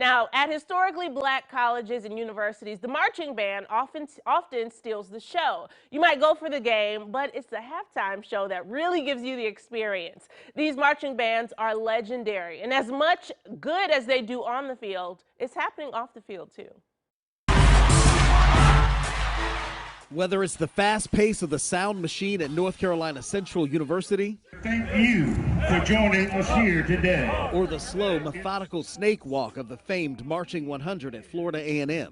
Now, at historically black colleges and universities, the marching band often steals the show. You might go for the game, but it's the halftime show that really gives you the experience. These marching bands are legendary, and as much good as they do on the field, it's happening off the field too. Whether it's the fast pace of the sound machine at North Carolina Central University, thank you for joining us here today, or the slow, methodical snake walk of the famed Marching 100 at Florida A&M,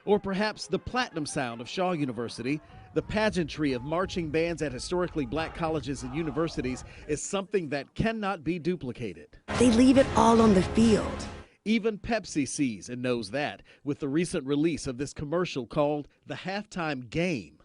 or perhaps the platinum sound of Shaw University, the pageantry of marching bands at historically black colleges and universities is something that cannot be duplicated. They leave it all on the field. Even Pepsi sees and knows that with the recent release of this commercial called The Halftime Game.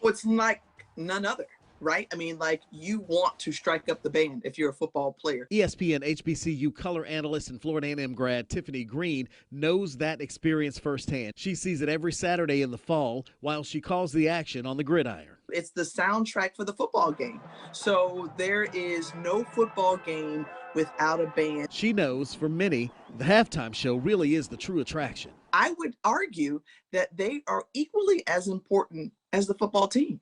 It's like none other, right? I mean, like, you want to strike up the band if you're a football player. ESPN HBCU color analyst and Florida A&M grad Tiffany Green knows that experience firsthand. She sees it every Saturday in the fall while she calls the action on the gridiron. It's the soundtrack for the football game. So there is no football game without a band. She knows for many, the halftime show really is the true attraction. I would argue that they are equally as important as the football team.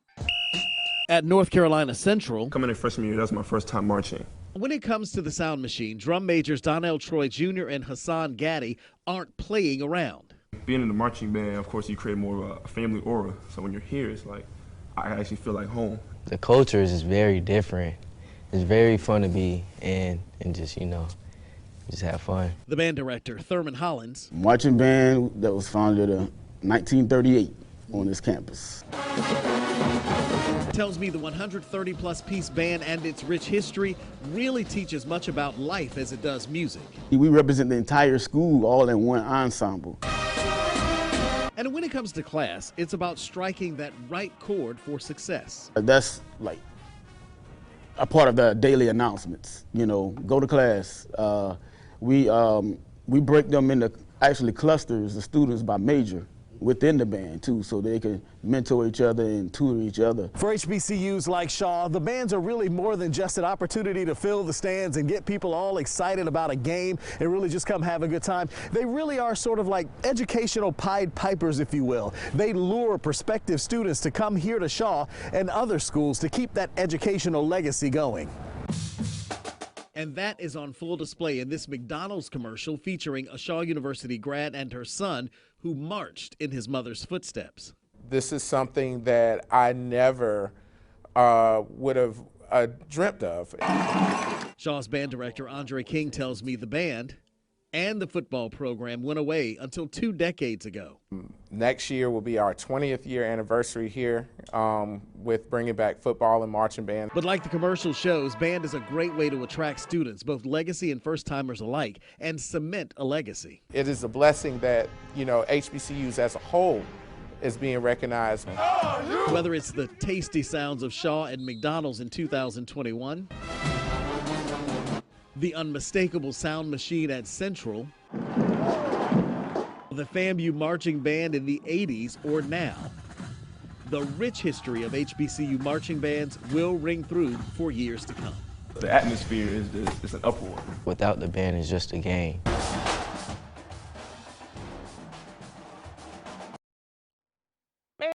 At North Carolina Central, coming in freshman year, that's my first time marching. When it comes to the sound machine, drum majors Donnell Troy Jr. and Hassan Gaddy aren't playing around. Being in the marching band, of course, you create more of a family aura. So when you're here, it's like, I actually feel like home. The culture is just very different. It's very fun to be in and just, just have fun. The band director, Thurman Hollins. Marching band that was founded in 1938 on this campus. Tells me the 130-plus piece band and its rich history really teach as much about life as it does music. We represent the entire school all in one ensemble. And when it comes to class, it's about striking that right chord for success. That's like a part of the daily announcements, go to class. We break them into actually clusters of students by major within the band too, so they can mentor each other and tutor each other. For HBCUs like Shaw, the bands are really more than just an opportunity to fill the stands and get people all excited about a game and really just come have a good time. They really are sort of like educational Pied Pipers, if you will. They lure prospective students to come here to Shaw and other schools to keep that educational legacy going. And that is on full display in this McDonald's commercial featuring a Shaw University grad and her son who marched in his mother's footsteps. This is something that I never would have dreamt of. Shaw's band director, ANDRAE King, tells me the band and the football program went away until 2 decades ago. Next year will be our 20th year anniversary here with bringing back football and marching band. But like the commercial shows, band is a great way to attract students, both legacy and first-timers alike, and cement a legacy. It is a blessing that, HBCUs as a whole is being recognized. Whether it's the tasty sounds of Shaw and McDonald's in 2021, the unmistakable sound machine at Central, the FAMU marching band in the 80s, or now, the rich history of HBCU marching bands will ring through for years to come. The atmosphere is an uproar. Without the band, it's just a game.